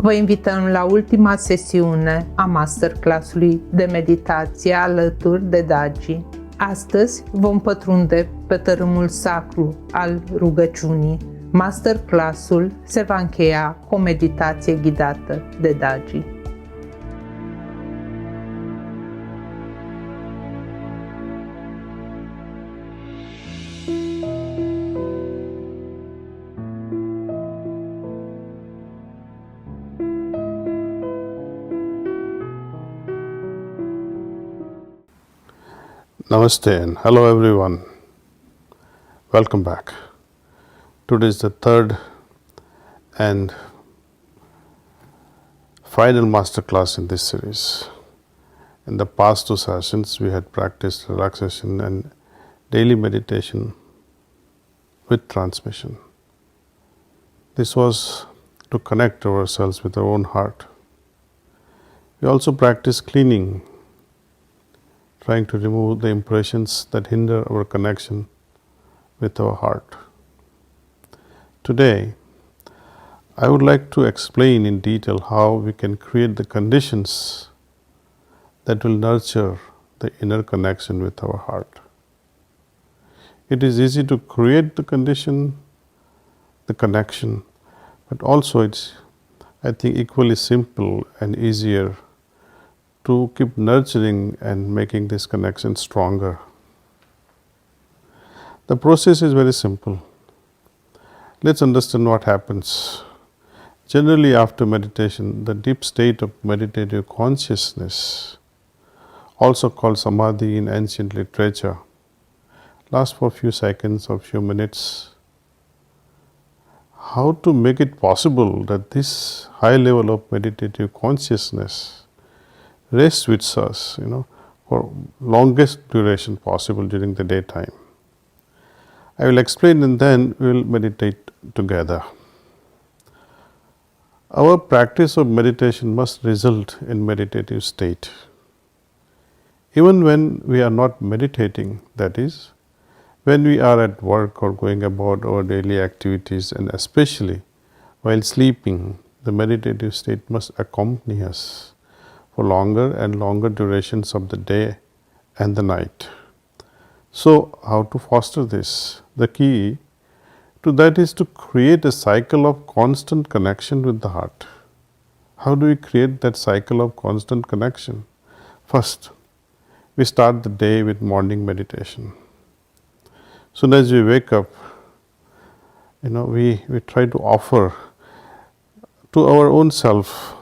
Vă invităm la ultima sesiune a Masterclass-ului de meditație alături de Daaji. Astăzi vom pătrunde pe tărâmul sacru al rugăciunii. Masterclass-ul se va încheia cu o meditație ghidată de Daaji. Namaste and hello everyone. Welcome back. Today is the third and final masterclass in this series. In the past two sessions, we had practiced relaxation and daily meditation with transmission. This was to connect ourselves with our own heart. We also practiced cleaning, trying to remove the impressions that hinder our connection with our heart. Today, I would like to explain in detail how we can create the conditions that will nurture the inner connection with our heart. It is easy to create the connection, but also it's, I think, equally simple and easier to keep nurturing and making this connection stronger. The process is very simple. Let's understand what happens. Generally, after meditation, the deep state of meditative consciousness, also called samadhi in ancient literature, lasts for a few seconds or few minutes. How to make it possible that this high level of meditative consciousness rests with us, for longest duration possible during the daytime. I will explain and then we will meditate together. Our practice of meditation must result in meditative state. Even when we are not meditating, that is, when we are at work or going about our daily activities, and especially while sleeping, the meditative state must accompany us for longer and longer durations of the day and the night. So, how to foster this? The key to that is to create a cycle of constant connection with the heart. How do we create that cycle of constant connection? First, we start the day with morning meditation. Soon as we wake up, we try to offer to our own self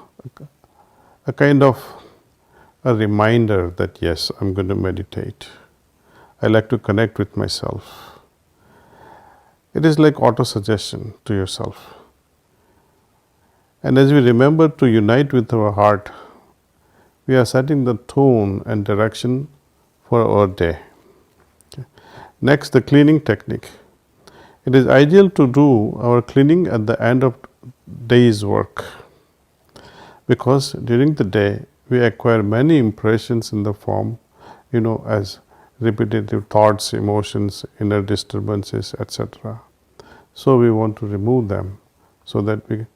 a kind of a reminder that yes, I'm going to meditate. I like to connect with myself. It is like auto-suggestion to yourself. And as we remember to unite with our heart, we are setting the tone and direction for our day. Okay. Next, the cleaning technique. It is ideal to do our cleaning at the end of day's work, because during the day we acquire many impressions in the form, as repetitive thoughts, emotions, inner disturbances, etc. So we want to remove them so that we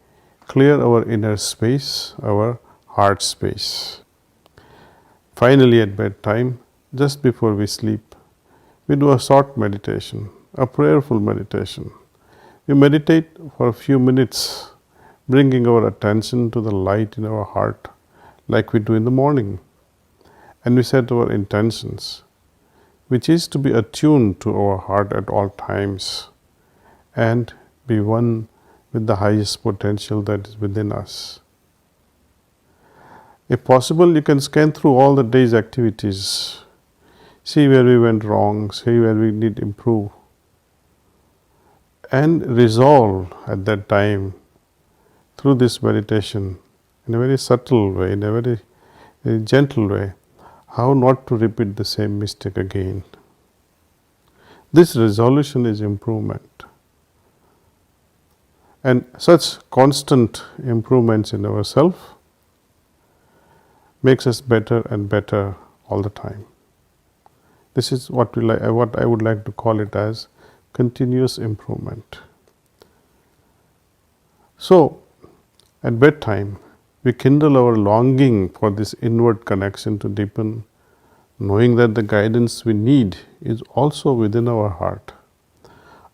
clear our inner space, our heart space. Finally, at bedtime, just before we sleep, we do a short meditation, a prayerful meditation. We meditate for a few minutes, bringing our attention to the light in our heart like we do in the morning. And we set our intentions, which is to be attuned to our heart at all times and be one with the highest potential that is within us. If possible, you can scan through all the day's activities, see where we went wrong, see where we need to improve, and resolve at that time through this meditation in a very subtle way, in a very gentle way, how not to repeat the same mistake again. This resolution is improvement. And such constant improvements in ourselves makes us better and better all the time. This is what I would like to call it as continuous improvement. So, At bedtime, we kindle our longing for this inward connection to deepen, knowing that the guidance we need is also within our heart.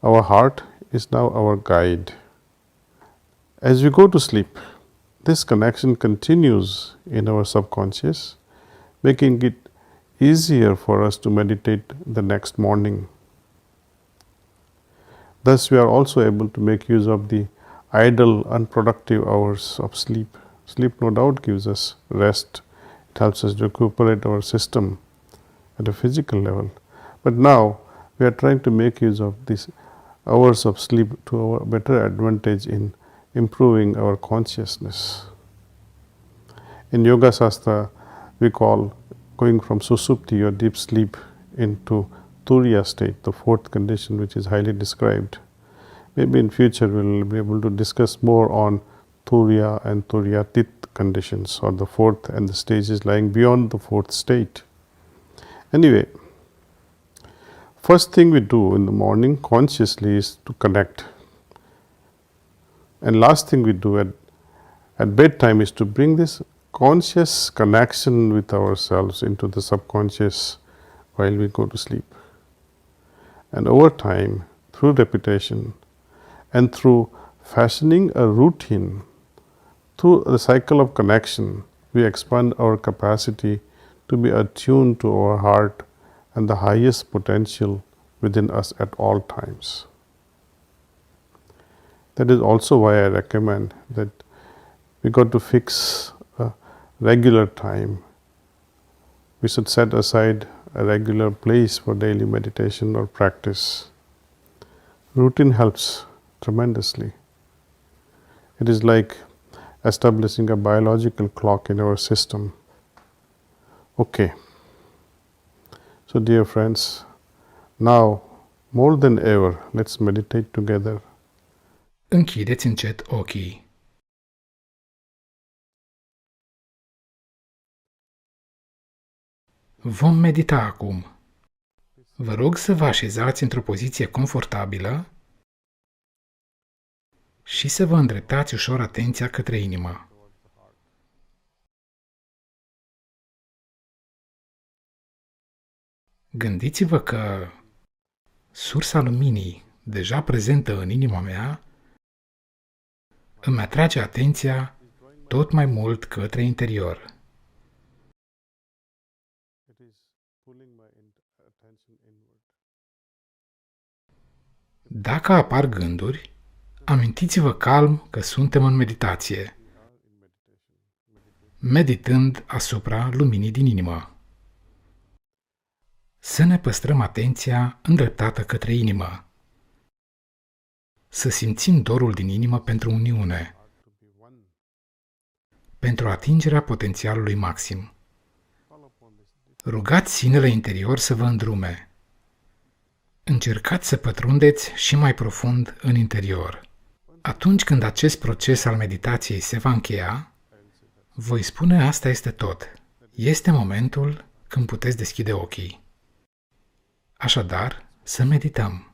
Our heart is now our guide. As we go to sleep, this connection continues in our subconscious, making it easier for us to meditate the next morning. Thus, we are also able to make use of the idle, unproductive hours of sleep. Sleep, no doubt, gives us rest. It helps us recuperate our system at a physical level. But now, we are trying to make use of these hours of sleep to our better advantage in improving our consciousness. In Yoga Shastra, we call going from susupti or deep sleep into turiya state, the fourth condition, which is highly described. Maybe in future we will be able to discuss more on turiya and turiyatit conditions, or the fourth and the stages lying beyond the fourth state. Anyway, first thing we do in the morning consciously is to connect. And last thing we do at bedtime is to bring this conscious connection with ourselves into the subconscious while we go to sleep. And over time, through repetition and through fashioning a routine, through the cycle of connection, we expand our capacity to be attuned to our heart and the highest potential within us at all times. That is also why I recommend that we got to fix a regular time. We should set aside a regular place for daily meditation or practice. Routine helps tremendously. It is like establishing a biological clock in our system. Okay. So dear friends, now more than ever, let's meditate together. Închideți încet ochii. Vom medita acum. Vă rog să vă așezați într-o poziție confortabilă și să vă îndreptați ușor atenția către inimă. Gândiți-vă că sursa luminii deja prezentă în inima mea îmi atrage atenția tot mai mult către interior. Dacă apar gânduri, amintiți-vă calm că suntem în meditație, meditând asupra luminii din inimă. Să ne păstrăm atenția îndreptată către inimă. Să simțim dorul din inimă pentru uniune, pentru atingerea potențialului maxim. Rugați sinele interior să vă îndrume. Încercați să pătrundeți și mai profund în interior. Atunci când acest proces al meditației se va încheia, voi spune asta este tot. Este momentul când puteți deschide ochii. Așadar, să medităm.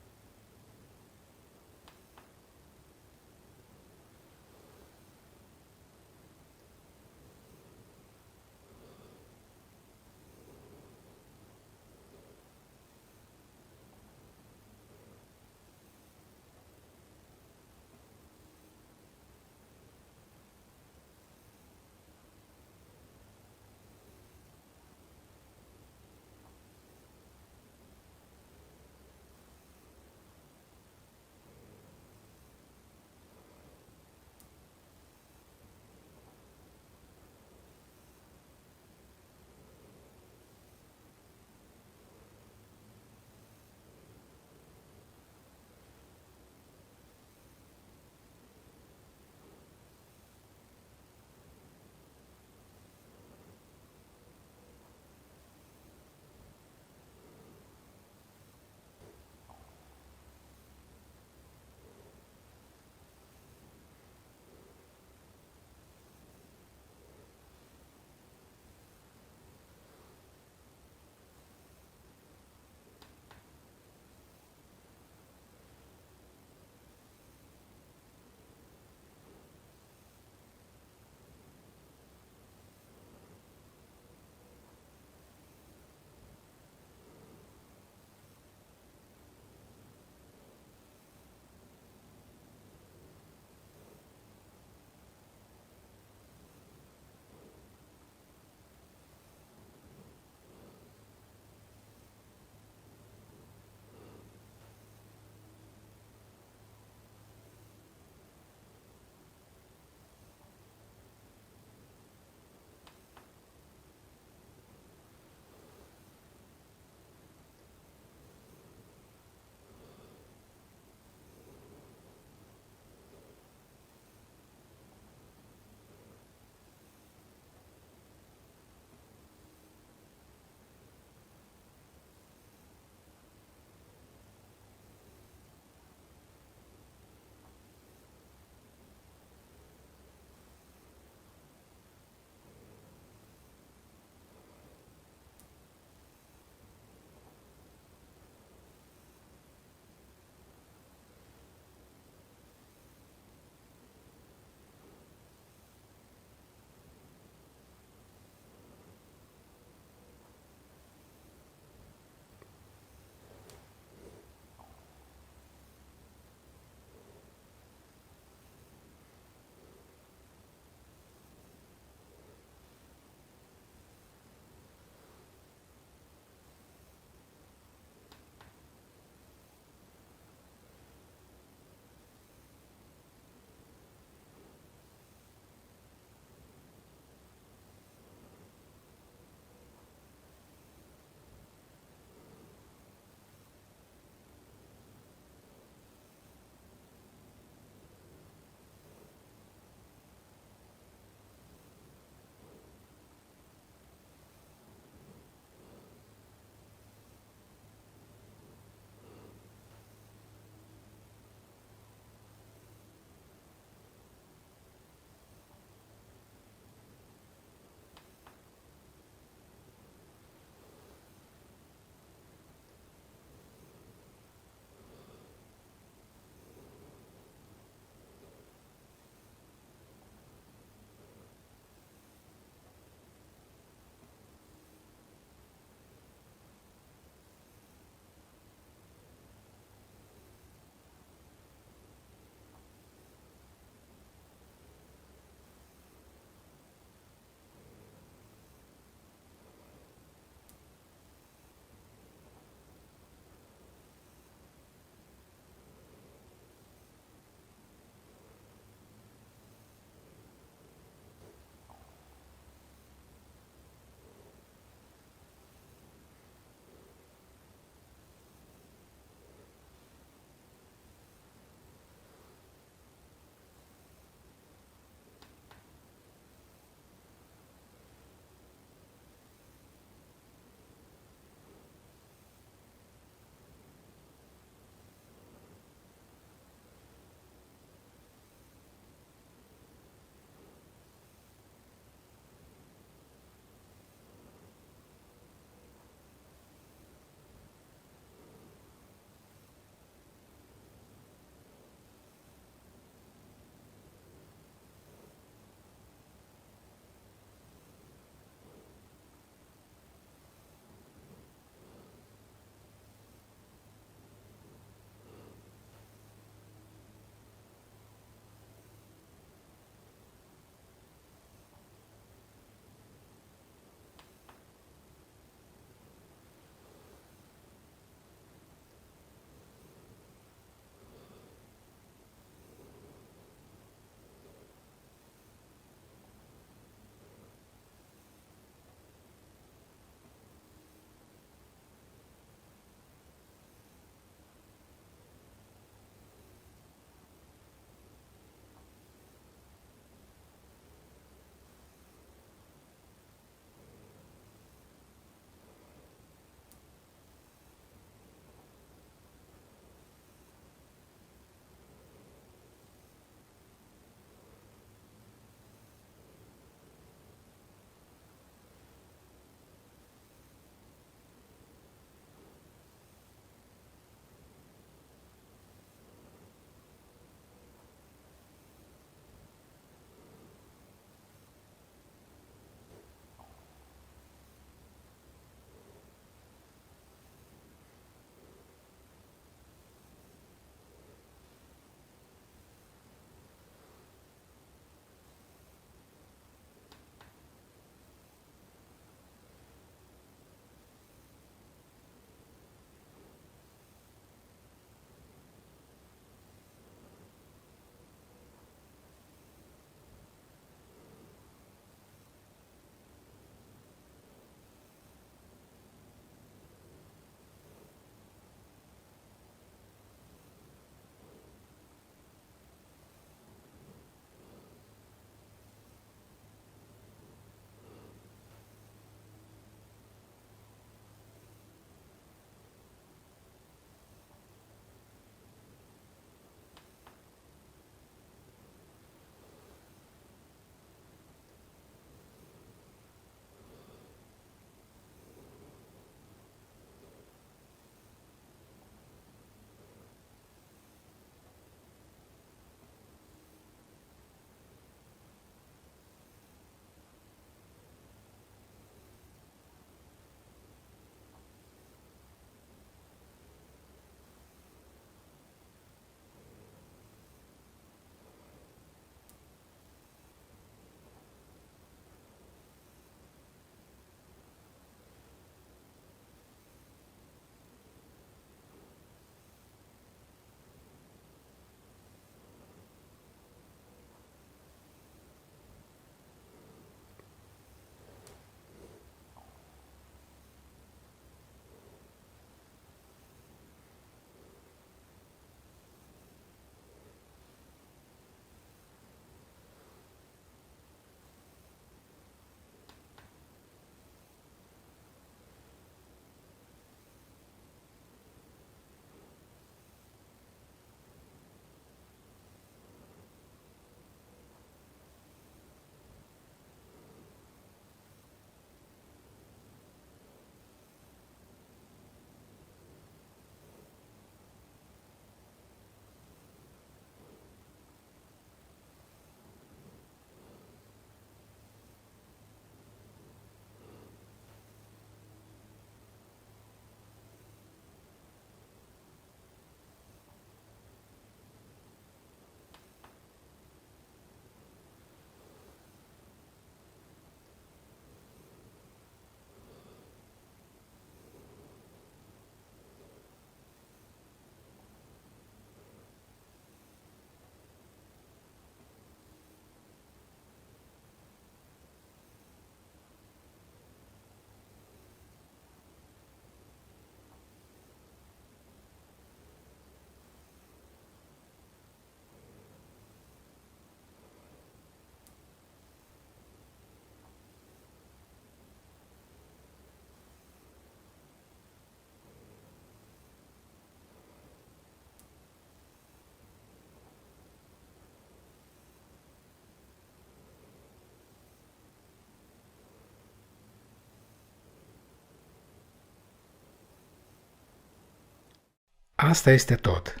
Asta este tot.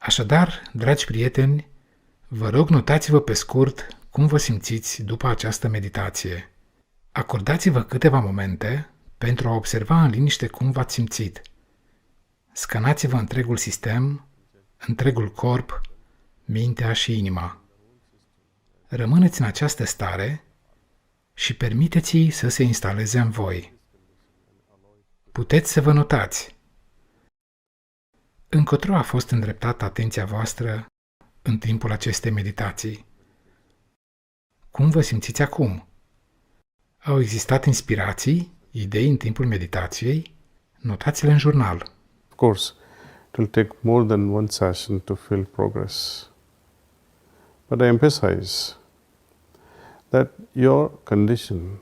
Așadar, dragi prieteni, vă rog, notați-vă pe scurt cum vă simțiți după această meditație. Acordați-vă câteva momente pentru a observa în liniște cum v-ați simțit. Scanați-vă întregul sistem, întregul corp, mintea și inima. Rămâneți în această stare și permiteți-i să se instaleze în voi. Puteți să vă notați. Încotro a fost îndreptată atenția voastră în timpul acestei meditații? Cum vă simțiți acum? Au existat inspirații, idei în timpul meditației? Notați-le în jurnal. Of course, it will take more than one session to feel progress. But I emphasize that your condition,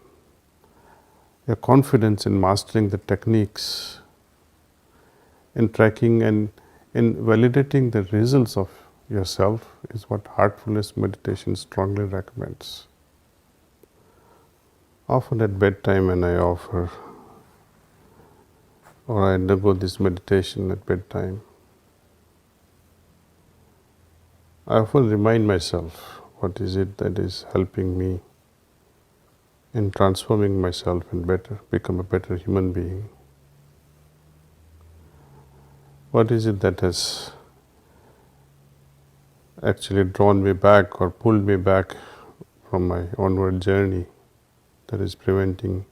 your confidence in mastering the techniques, in tracking and in validating the results of yourself is what Heartfulness meditation strongly recommends. Often at bedtime when I offer or I undergo this meditation at bedtime, I often remind myself what is it that is helping me in transforming myself and become a better human being. What is it that has actually drawn me back or pulled me back from my onward journey that is preventing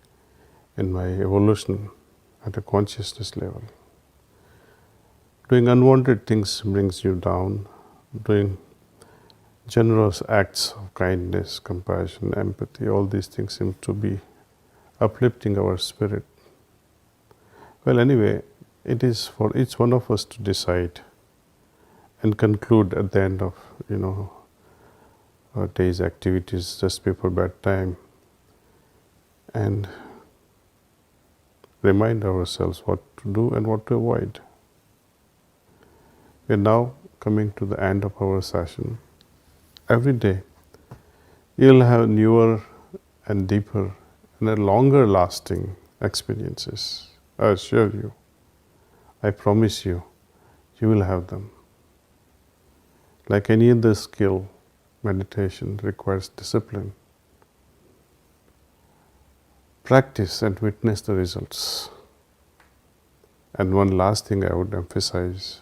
in my evolution at a consciousness level? Doing unwanted things brings you down. Doing generous acts of kindness, compassion, empathy, all these things seem to be uplifting our spirit. Well, anyway, it is for each one of us to decide and conclude at the end of, our day's activities just before bedtime and remind ourselves what to do and what to avoid. We are now coming to the end of our session. Every day you'll have newer and deeper and longer lasting experiences. I assure you. I promise you, you will have them. Like any other skill, meditation requires discipline. Practice and witness the results. And one last thing I would emphasize,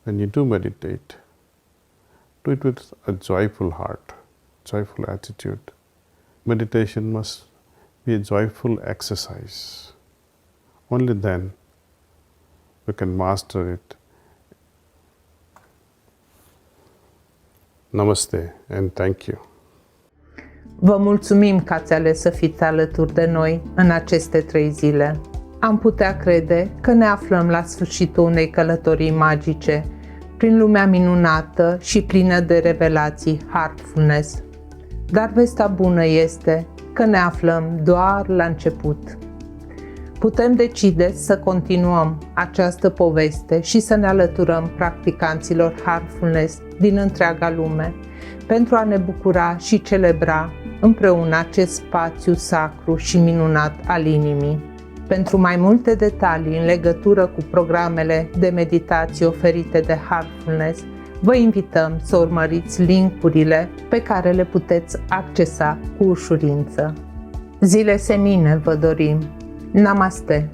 when you do meditate, do it with a joyful heart, joyful attitude. Meditation must be a joyful exercise. Only then we can master it. Namaste and thank you. Vă mulțumim că ați ales să fiți alături de noi în aceste 3 zile. Am putea crede că ne aflăm la sfârșitul unei călătorii magice, prin lumea minunată și plină de revelații Heartfulness. Dar vestea bună este că ne aflăm doar la început. Putem decide să continuăm această poveste și să ne alăturăm practicanților Heartfulness din întreaga lume pentru a ne bucura și celebra împreună acest spațiu sacru și minunat al inimii. Pentru mai multe detalii în legătură cu programele de meditație oferite de Heartfulness, vă invităm să urmăriți link-urile pe care le puteți accesa cu ușurință. Zile senine vă dorim! Namaste!